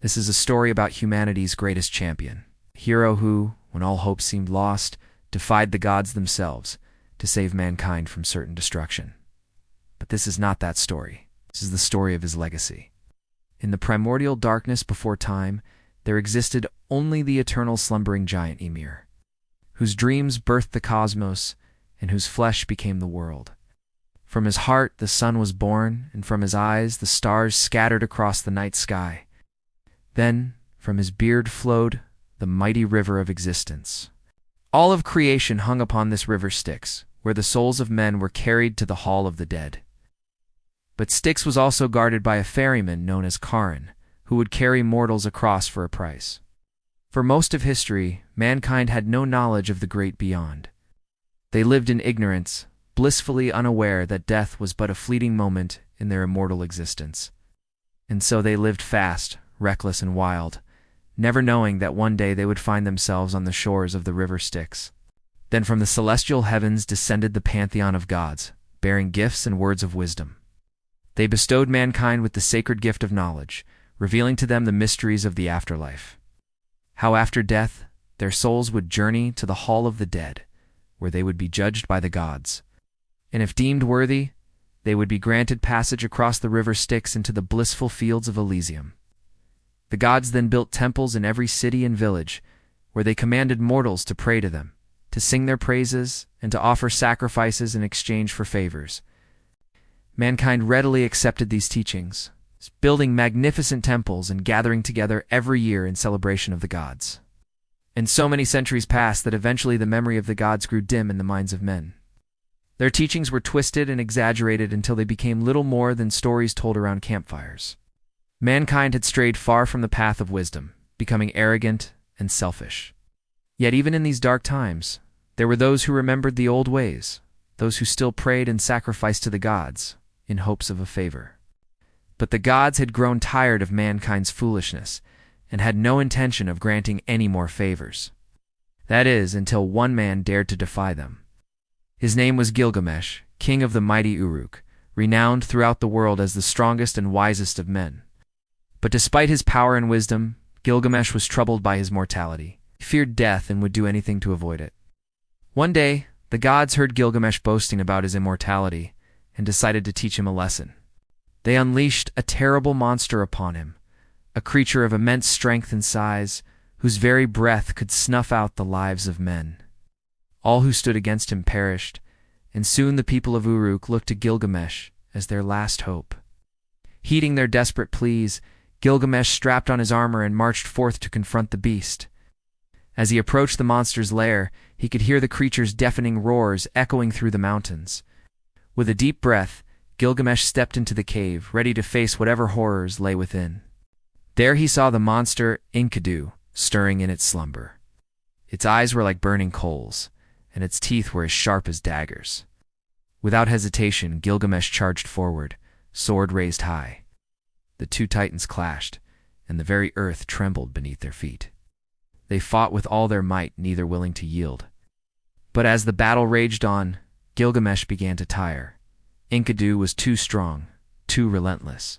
This is a story about humanity's greatest champion, a hero who, when all hope seemed lost, defied the gods themselves to save mankind from certain destruction. But this is not that story. This is the story of his legacy. In the primordial darkness before time, there existed only the eternal slumbering giant Ymir, whose dreams birthed the cosmos and whose flesh became the world. From his heart the sun was born, and from his eyes the stars scattered across the night sky. Then, from his beard flowed the mighty river of existence. All of creation hung upon this river Styx, where the souls of men were carried to the hall of the dead. But Styx was also guarded by a ferryman known as Charon, who would carry mortals across for a price. For most of history, mankind had no knowledge of the great beyond. They lived in ignorance, blissfully unaware that death was but a fleeting moment in their immortal existence. And so they lived fast, reckless and wild, never knowing that one day they would find themselves on the shores of the river Styx. Then from the celestial heavens descended the pantheon of gods, bearing gifts and words of wisdom. They bestowed mankind with the sacred gift of knowledge, revealing to them the mysteries of the afterlife. How after death, their souls would journey to the hall of the dead, where they would be judged by the gods. And if deemed worthy, they would be granted passage across the river Styx into the blissful fields of Elysium. The gods then built temples in every city and village, where they commanded mortals to pray to them, to sing their praises, and to offer sacrifices in exchange for favors. Mankind readily accepted these teachings, building magnificent temples and gathering together every year in celebration of the gods. And so many centuries passed that eventually the memory of the gods grew dim in the minds of men. Their teachings were twisted and exaggerated until they became little more than stories told around campfires. Mankind had strayed far from the path of wisdom, becoming arrogant and selfish. Yet even in these dark times, there were those who remembered the old ways, those who still prayed and sacrificed to the gods, in hopes of a favor. But the gods had grown tired of mankind's foolishness, and had no intention of granting any more favors. That is, until one man dared to defy them. His name was Gilgamesh, king of the mighty Uruk, renowned throughout the world as the strongest and wisest of men. But despite his power and wisdom, Gilgamesh was troubled by his mortality. He feared death and would do anything to avoid it. One day, the gods heard Gilgamesh boasting about his immortality, and decided to teach him a lesson. They unleashed a terrible monster upon him, a creature of immense strength and size, whose very breath could snuff out the lives of men. All who stood against him perished, and soon the people of Uruk looked to Gilgamesh as their last hope. Heeding their desperate pleas, Gilgamesh strapped on his armor and marched forth to confront the beast. As he approached the monster's lair, he could hear the creature's deafening roars echoing through the mountains. With a deep breath, Gilgamesh stepped into the cave, ready to face whatever horrors lay within. There he saw the monster Enkidu stirring in its slumber. Its eyes were like burning coals, and its teeth were as sharp as daggers. Without hesitation, Gilgamesh charged forward, sword raised high. The two titans clashed, and the very earth trembled beneath their feet. They fought with all their might, neither willing to yield. But as the battle raged on, Gilgamesh began to tire. Enkidu was too strong, too relentless.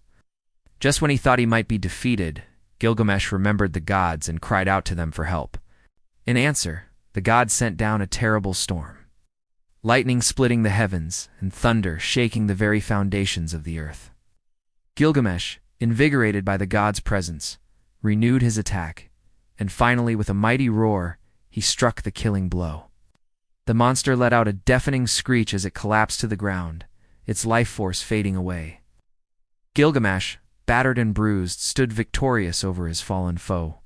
Just when he thought he might be defeated, Gilgamesh remembered the gods and cried out to them for help. In answer, the gods sent down a terrible storm, lightning splitting the heavens and thunder shaking the very foundations of the earth. Gilgamesh, invigorated by the gods' presence, renewed his attack, and finally, with a mighty roar, he struck the killing blow. The monster let out a deafening screech as it collapsed to the ground, its life force fading away. Gilgamesh, battered and bruised, stood victorious over his fallen foe.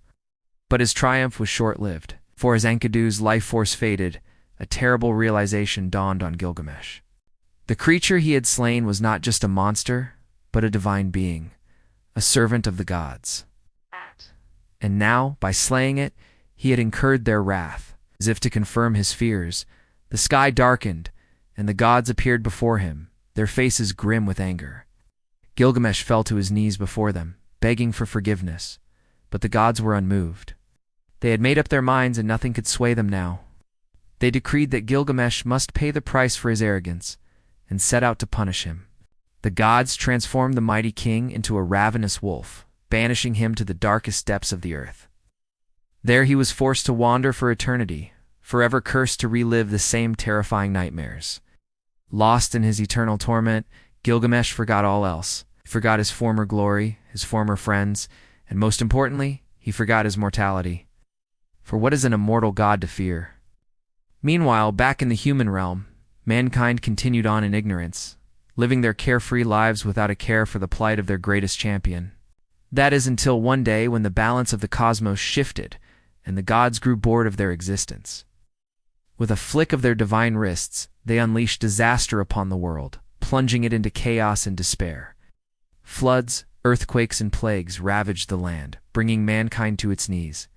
But his triumph was short-lived, for as Enkidu's life force faded, a terrible realization dawned on Gilgamesh. The creature he had slain was not just a monster, but a divine being, a servant of the gods. And now, by slaying it, he had incurred their wrath. As if to confirm his fears, the sky darkened, and the gods appeared before him, their faces grim with anger. Gilgamesh fell to his knees before them, begging for forgiveness, but the gods were unmoved. They had made up their minds and nothing could sway them now. They decreed that Gilgamesh must pay the price for his arrogance, and set out to punish him. The gods transformed the mighty king into a ravenous wolf, banishing him to the darkest depths of the earth. There he was forced to wander for eternity, forever cursed to relive the same terrifying nightmares. Lost in his eternal torment, Gilgamesh forgot all else. He forgot his former glory, his former friends, and most importantly, he forgot his mortality. For what is an immortal god to fear? Meanwhile, back in the human realm, mankind continued on in ignorance, living their carefree lives without a care for the plight of their greatest champion. That is until one day when the balance of the cosmos shifted, and the gods grew bored of their existence. With a flick of their divine wrists, they unleashed disaster upon the world, plunging it into chaos and despair. Floods, earthquakes, and plagues ravaged the land, bringing mankind to its knees.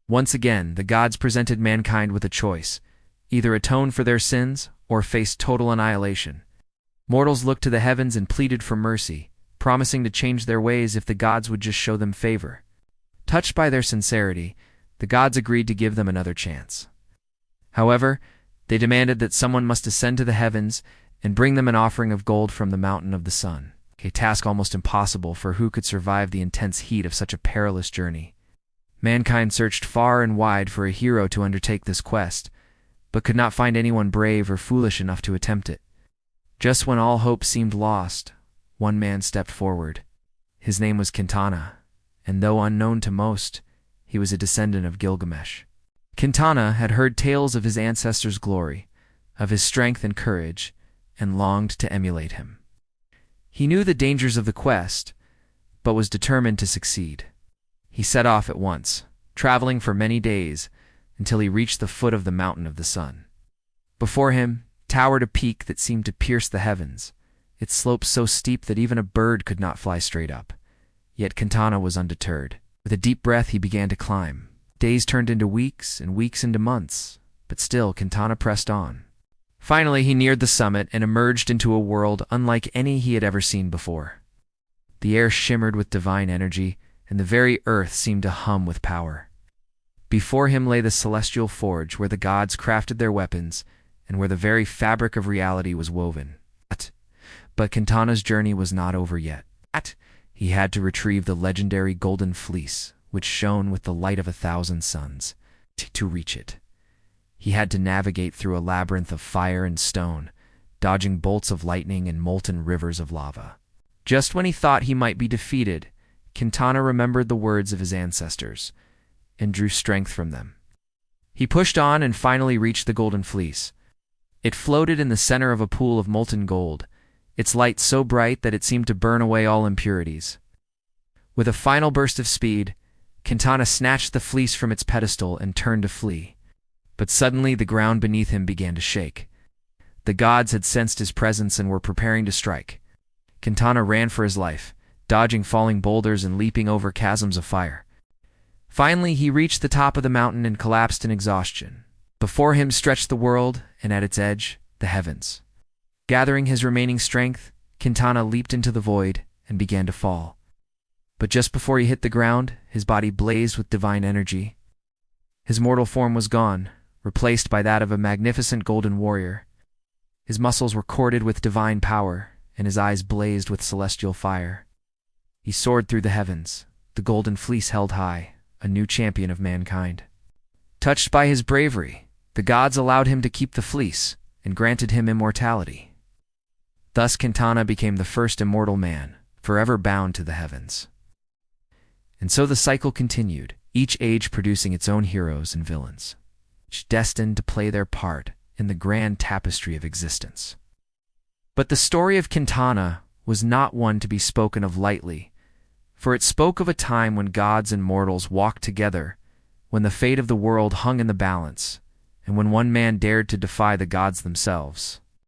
Once again, the gods presented mankind with a choice: either atone for their sins or face total annihilation. Mortals looked to the heavens and pleaded for mercy, promising to change their ways if the gods would just show them favor. Touched by their sincerity, the gods agreed to give them another chance. However, they demanded that someone must ascend to the heavens and bring them an offering of gold from the mountain of the sun, a task almost impossible, for who could survive the intense heat of such a perilous journey? Mankind searched far and wide for a hero to undertake this quest, but could not find anyone brave or foolish enough to attempt it. Just when all hope seemed lost, one man stepped forward. His name was Quintana, and though unknown to most, he was a descendant of Gilgamesh. Quintana had heard tales of his ancestors' glory, of his strength and courage, and longed to emulate him. He knew the dangers of the quest, but was determined to succeed. He set off at once, traveling for many days, until he reached the foot of the mountain of the sun. Before him towered a peak that seemed to pierce the heavens, its slopes so steep that even a bird could not fly straight up. Yet Quintana was undeterred. With a deep breath he began to climb. Days turned into weeks, and weeks into months, but still Quintana pressed on. Finally he neared the summit and emerged into a world unlike any he had ever seen before. The air shimmered with divine energy, and the very earth seemed to hum with power. Before him lay the celestial forge where the gods crafted their weapons, and where the very fabric of reality was woven. But Quintana's journey was not over yet. He had to retrieve the legendary golden fleece, which shone with the light of 1,000 suns. To reach it, he had to navigate through a labyrinth of fire and stone, dodging bolts of lightning and molten rivers of lava. Just when he thought he might be defeated, Quintana remembered the words of his ancestors, and drew strength from them. He pushed on and finally reached the golden fleece. It floated in the center of a pool of molten gold, its light so bright that it seemed to burn away all impurities. With a final burst of speed, Quintana snatched the fleece from its pedestal and turned to flee. But suddenly the ground beneath him began to shake. The gods had sensed his presence and were preparing to strike. Quintana ran for his life, dodging falling boulders and leaping over chasms of fire. Finally, he reached the top of the mountain and collapsed in exhaustion. Before him stretched the world, and at its edge, the heavens. Gathering his remaining strength, Quintana leaped into the void and began to fall. But just before he hit the ground, his body blazed with divine energy. His mortal form was gone, replaced by that of a magnificent golden warrior. His muscles were corded with divine power, and his eyes blazed with celestial fire. He soared through the heavens, the golden fleece held high, a new champion of mankind. Touched by his bravery, the gods allowed him to keep the fleece and granted him immortality. Thus Quintana became the first immortal man, forever bound to the heavens. And so the cycle continued, each age producing its own heroes and villains, each destined to play their part in the grand tapestry of existence. But the story of Quintana was not one to be spoken of lightly, for it spoke of a time when gods and mortals walked together, when the fate of the world hung in the balance, and when one man dared to defy the gods themselves.